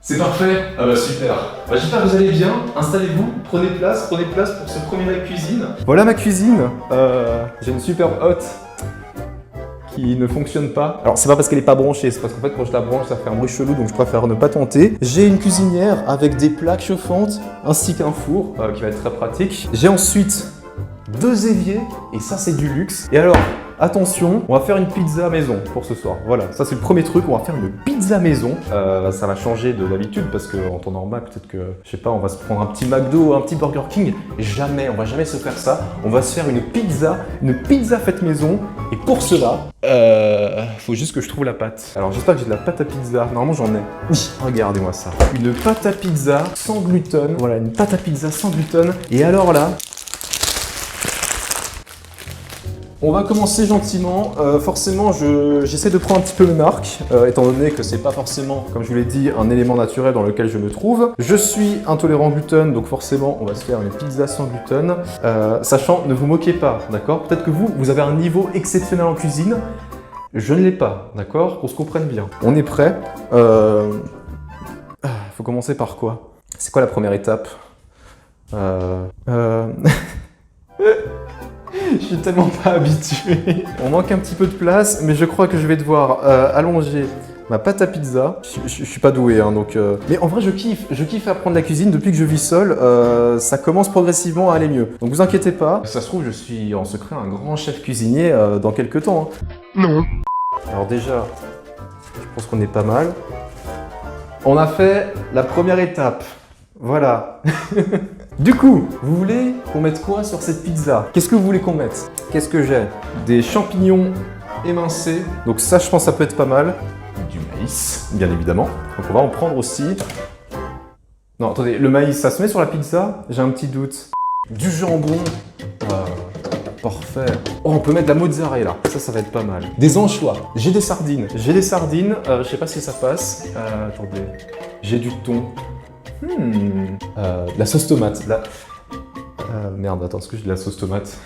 C'est parfait. Ah bah super. Bah, j'espère que vous allez bien. Installez-vous, prenez place pour ce premier live cuisine. Voilà ma cuisine. J'ai une super hotte qui ne fonctionne pas. Alors c'est pas parce qu'elle est pas branchée, c'est parce qu'en fait quand je la branche ça fait un bruit chelou, donc je préfère ne pas tenter. J'ai une cuisinière avec des plaques chauffantes ainsi qu'un four qui va être très pratique. J'ai ensuite 2 éviers et ça c'est du luxe. Et alors attention, on va faire une pizza maison pour ce soir. Voilà, ça c'est le premier truc, on va faire une pizza maison. Ça va changer de l'habitude parce qu'en temps normal, peut-être que, je sais pas, on va se prendre un petit McDo, un petit Burger King. Jamais, on va jamais se faire ça. On va se faire une pizza faite maison. Et pour cela, faut juste que je trouve la pâte. Alors j'espère que j'ai de la pâte à pizza. Normalement j'en ai. Oui, regardez-moi ça. Une pâte à pizza sans gluten. Voilà, une pâte à pizza sans gluten. Et alors là, on va commencer gentiment. Forcément, j'essaie de prendre un petit peu mes marques, étant donné que c'est pas forcément, comme je vous l'ai dit, un élément naturel dans lequel je me trouve. Je suis intolérant au gluten, donc forcément, on va se faire une pizza sans gluten. Sachant, ne vous moquez pas, d'accord? Peut-être que vous avez un niveau exceptionnel en cuisine. Je ne l'ai pas, d'accord? Qu'on se comprenne bien. On est prêt. Faut commencer par quoi? C'est quoi la première étape? Je suis tellement pas habitué. On manque un petit peu de place, mais je crois que je vais devoir allonger ma pâte à pizza. Je suis pas doué, hein, donc... Mais en vrai, je kiffe apprendre la cuisine. Depuis que je vis seul, ça commence progressivement à aller mieux. Donc vous inquiétez pas. Ça se trouve, je suis en secret un grand chef cuisinier dans quelques temps. Hein. Non. Alors déjà, je pense qu'on est pas mal. On a fait la première étape. Voilà. Du coup, vous voulez qu'on mette quoi sur cette pizza? Qu'est-ce que vous voulez qu'on mette? Qu'est-ce que j'ai? Des champignons émincés. Donc ça, je pense que ça peut être pas mal. Du maïs, bien évidemment. Donc on va en prendre aussi. Non, attendez, le maïs, ça se met sur la pizza? J'ai un petit doute. Du jambon. Parfait. Oh, on peut mettre de la mozzarella. Ça va être pas mal. Des anchois. J'ai des sardines. Je sais pas si ça passe. Attendez. J'ai du thon. La sauce tomate. Merde, attends, est-ce que j'ai de la sauce tomate?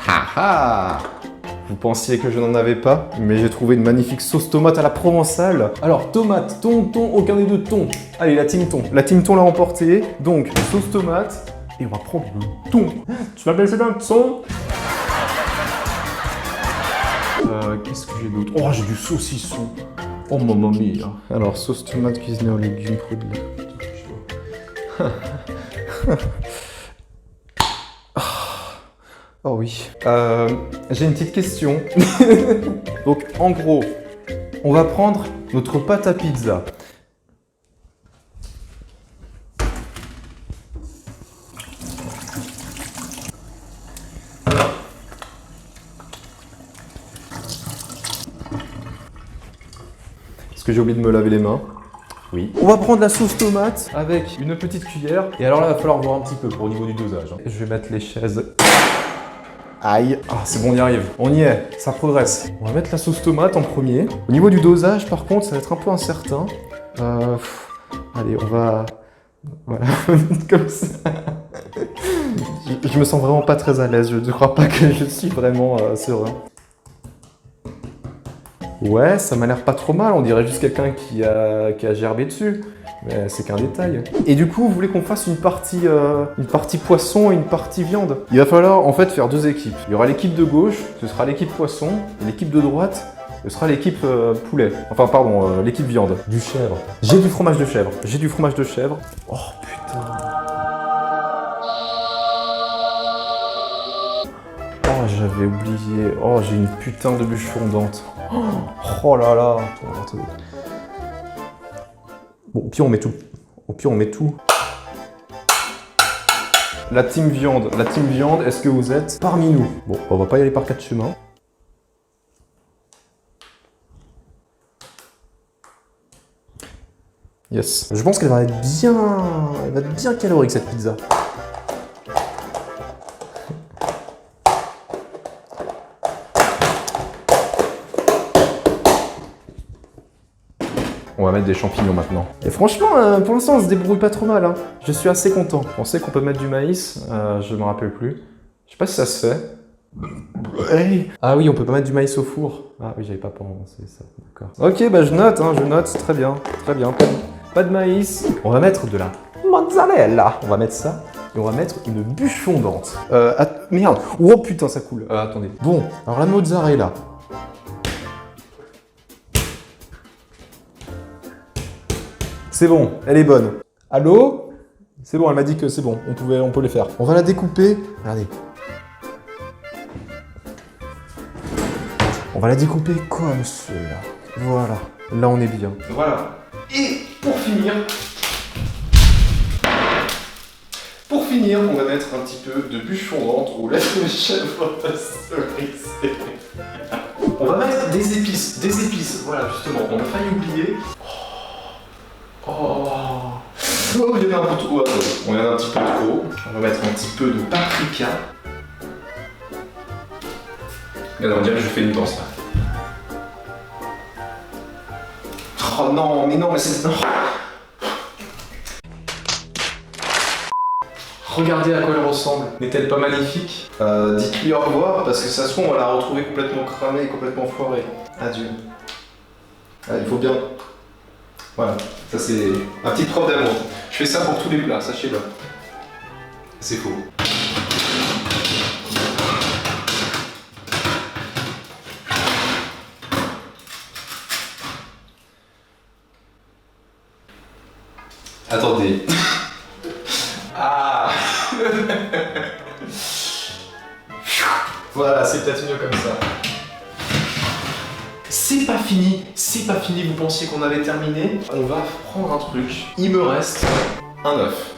Haha! Vous pensiez que je n'en avais pas, mais j'ai trouvé une magnifique sauce tomate à la provençale. Alors, tomate, thon, aucun des deux thon. Allez, la team thon. La team thon l'a emporté. Donc, sauce tomate. Et on va prendre le thon. Tu m'appelles ça un thon? Qu'est-ce que j'ai d'autre? Oh, j'ai du saucisson. Oh, mamma mia. Alors, sauce tomate cuisinée aux légumes, fruits de lait. Oh oui. J'ai une petite question. Donc, en gros, on va prendre notre pâte à pizza. Est-ce que j'ai oublié de me laver les mains? Oui. On va prendre la sauce tomate avec une petite cuillère. Et alors là, il va falloir voir un petit peu pour au niveau du dosage. Je vais mettre les chaises. Aïe. Ah, c'est bon, on y arrive. On y est, ça progresse. On va mettre la sauce tomate en premier. Au niveau du dosage, par contre, ça va être un peu incertain. Allez, on va... Voilà, comme ça. Je me sens vraiment pas très à l'aise. Je ne crois pas que je suis vraiment serein. Ouais, ça m'a l'air pas trop mal, on dirait juste quelqu'un qui a gerbé dessus. Mais c'est qu'un détail. Et du coup, vous voulez qu'on fasse une partie poisson et une partie viande? Il va falloir en fait faire 2 équipes. Il y aura l'équipe de gauche, ce sera l'équipe poisson, et l'équipe de droite, ce sera l'équipe poulet. Enfin, pardon, l'équipe viande. Du chèvre. J'ai du fromage de chèvre. Oh putain. Oh, j'avais oublié. Oh, j'ai une putain de bûche fondante. Oh là là. Bon, au pire, on met tout. La team viande, est-ce que vous êtes parmi nous? Bon, on va pas y aller par 4 chemins. Yes. Je pense qu'elle va être bien calorique cette pizza. On va mettre des champignons maintenant. Et franchement, pour l'instant, on se débrouille pas trop mal. Hein. Je suis assez content. On sait qu'on peut mettre du maïs, je me rappelle plus. Je sais pas si ça se fait. Hey. Ah oui, on peut pas mettre du maïs au four. Ah oui, j'avais pas pensé ça, d'accord. Ok, bah je note, je note, très bien, pas de maïs. On va mettre de la mozzarella. On va mettre ça. Et on va mettre une bûche fondante. Merde. Oh putain, ça coule. Attendez. Bon, alors la mozzarella. C'est bon, elle est bonne. Allô? C'est bon, elle m'a dit que c'est bon, on peut les faire. On va la découper. Regardez. On va la découper comme cela. Voilà. Là, on est bien. Voilà. Et pour finir, on va mettre un petit peu de bûche fondante au lait de chèvre pasteurisé. On va mettre des épices. Voilà, justement, on a failli oublier. Oh, il y en a un peu trop. On y en a un petit peu trop. On va mettre un petit peu de paprika. Regardez, on dirait que je fais une danse là. Oh non, mais c'est... Non. Regardez à quoi elle ressemble. N'est-elle pas magnifique? Dites-lui au revoir, parce que ça se trouve, on va la retrouver complètement cramée, complètement foirée. Adieu. Ah, il faut bien... Voilà, ça c'est un petit preuve d'amour. Je fais ça pour tous les plats, sachez-le. C'est faux. Attendez. Ah. Voilà, c'est peut-être mieux comme ça. C'est pas fini, vous pensiez qu'on avait terminé? On va prendre un truc. Il me reste un œuf.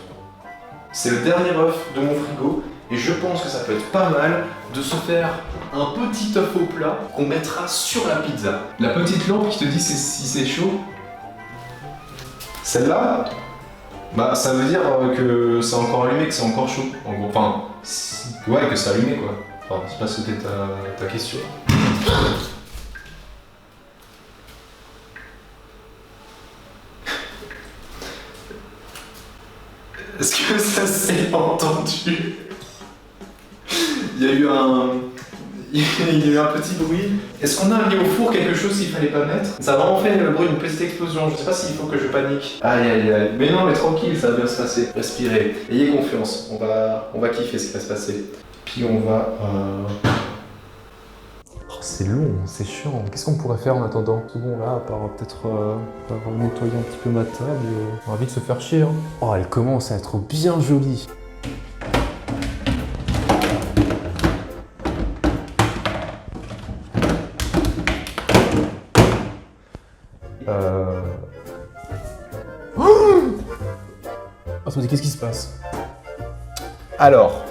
C'est le dernier œuf de mon frigo et je pense que ça peut être pas mal de se faire un petit œuf au plat qu'on mettra sur la pizza. La petite lampe qui te dit si c'est chaud. Celle-là, bah ça veut dire que c'est encore allumé, que c'est encore chaud. En gros, enfin, ouais, que c'est allumé quoi. Enfin, c'est pas c'était ta question. Est-ce que ça s'est entendu? Il y a eu un petit bruit. Est-ce qu'on a mis au four quelque chose qu'il fallait pas mettre? Ça a vraiment fait le bruit d'une petite explosion. Je sais pas s'il faut que je panique. Aïe aïe aïe. Mais non, mais tranquille, ça va bien se passer. Respirez. Ayez confiance. On va kiffer ce qui va se passer. Puis on va... Oh, c'est long, c'est chiant. Qu'est-ce qu'on pourrait faire en attendant? C'est bon là, à part peut-être nettoyer un petit peu ma table. On a envie de se faire chier. Oh, elle commence à être bien jolie. Attendez, qu'est-ce qui se passe? Alors,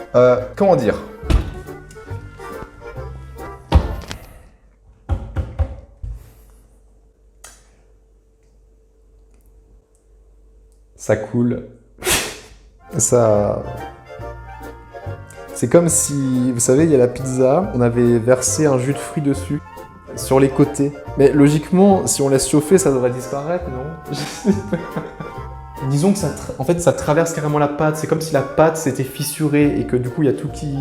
comment dire? Ça coule. Ça... C'est comme si, vous savez, il y a la pizza, on avait versé un jus de fruits dessus, sur les côtés. Mais logiquement, si on laisse chauffer, ça devrait disparaître, non? Disons que en fait, ça traverse carrément la pâte. C'est comme si la pâte s'était fissurée et que du coup, il y a tout qui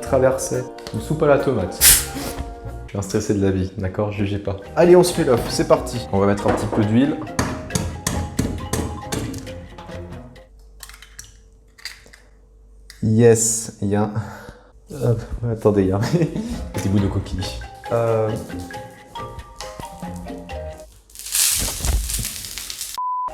traversait. Une soupe à la tomate. Je suis un stressé de la vie, d'accord? Jugez pas. Allez, on se fait l'œuf, c'est parti. On va mettre un petit peu d'huile. Yes, il y a... attendez, il y a un petit bout de coquille.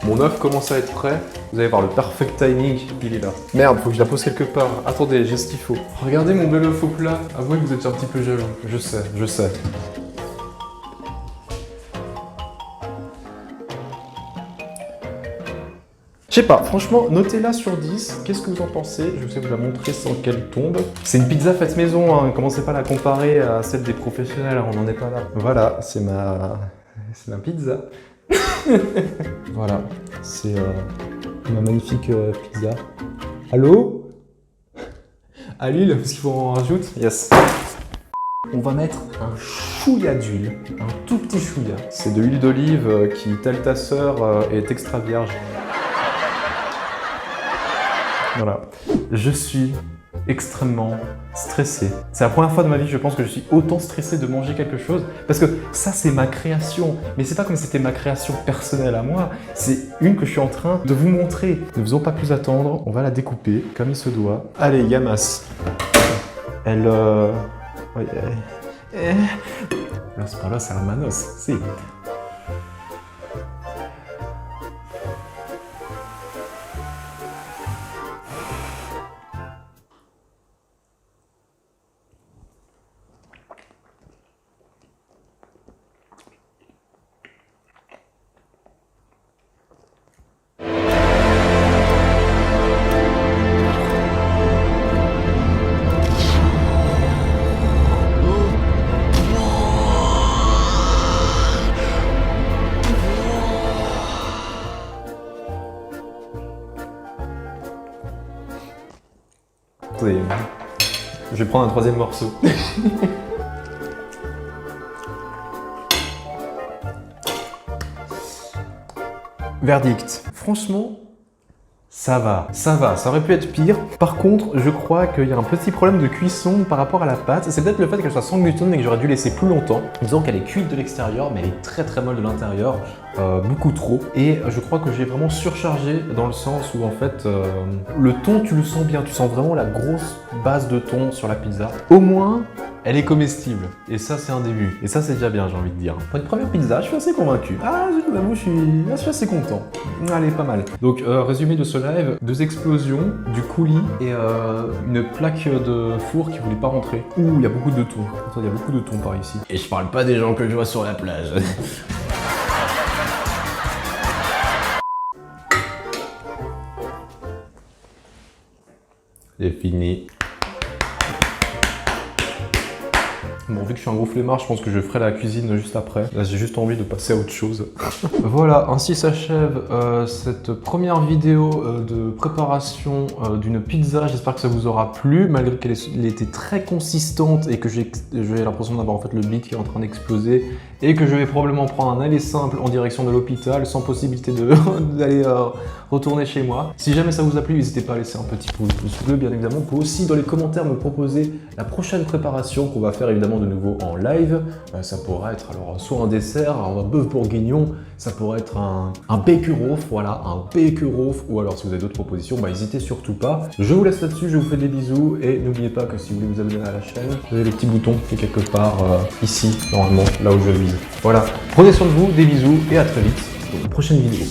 Mon œuf commence à être prêt. Vous allez voir le perfect timing, il est là. Merde, faut que je la pose quelque part. Attendez, j'ai ce qu'il faut. Regardez mon bel œuf au plat. Avouez que vous êtes un petit peu jaloux. Je sais, je sais. Je sais pas, franchement, notez-la sur 10. Qu'est-ce que vous en pensez? Je vais vous la montrer sans qu'elle tombe. C'est une pizza faite maison, hein. Commencez pas à la comparer à celle des professionnels, on n'en est pas là. Voilà, c'est ma pizza. Voilà, c'est ma magnifique pizza. Allô? À l'huile, parce qu'il faut en rajouter. Yes. On va mettre un chouïa d'huile, un tout petit chouïa. C'est de l'huile d'olive qui, telle ta sœur, est extra vierge. Voilà. Je suis extrêmement stressé. C'est la première fois de ma vie, je pense, que je suis autant stressé de manger quelque chose, parce que ça, c'est ma création. Mais c'est pas comme si c'était ma création personnelle à moi, c'est une que je suis en train de vous montrer. Ne faisons pas plus attendre, on va la découper comme il se doit. Allez, Yamas. Elle... Ouais, là, c'est pas là, c'est un manos. Si. Attendez, je vais prendre un troisième morceau. Verdict. Franchement, ça va, ça aurait pu être pire. Par contre, je crois qu'il y a un petit problème de cuisson par rapport à la pâte. C'est peut-être le fait qu'elle soit sans gluten et que j'aurais dû laisser plus longtemps. Disons qu'elle est cuite de l'extérieur, mais elle est très molle de l'intérieur, beaucoup trop. Et je crois que j'ai vraiment surchargé dans le sens où en fait, le thon, tu le sens bien, tu sens vraiment la grosse base de thon sur la pizza. Au moins, elle est comestible. Et ça, c'est un début. Et ça, c'est déjà bien, j'ai envie de dire. Pour une première pizza, je suis assez convaincu. Ah, je vous avoue, je suis assez content. Allez, pas mal. Donc, résumé de ce live, 2 explosions, du coulis et une plaque de four qui voulait pas rentrer. Ouh, il y a beaucoup de thon. Attends, il y a beaucoup de thon par ici. Et je parle pas des gens que je vois sur la plage. C'est fini. Bon, vu que je suis un gros flemmard, je pense que je ferai la cuisine juste après. Là, j'ai juste envie de passer à autre chose. Voilà, ainsi s'achève cette première vidéo de préparation d'une pizza. J'espère que ça vous aura plu, malgré qu'elle était très consistante et que j'ai l'impression d'avoir en fait le bit qui est en train d'exploser et que je vais probablement prendre un aller simple en direction de l'hôpital sans possibilité d'aller retourner chez moi. Si jamais ça vous a plu, n'hésitez pas à laisser un petit pouce bleu, bien évidemment. Vous pouvez aussi dans les commentaires me proposer la prochaine préparation qu'on va faire évidemment de nouveau en live. Ça pourrait être alors soit un dessert, un bœuf bourguignon, ça pourrait être un bécurof, voilà, un bécurof, ou alors si vous avez d'autres propositions, n'hésitez surtout pas. Je vous laisse là-dessus, je vous fais des bisous et n'oubliez pas que si vous voulez vous abonner à la chaîne, vous avez le petit bouton qui est quelque part ici, normalement, là où je vise. Voilà, prenez soin de vous, des bisous et à très vite pour une prochaine vidéo.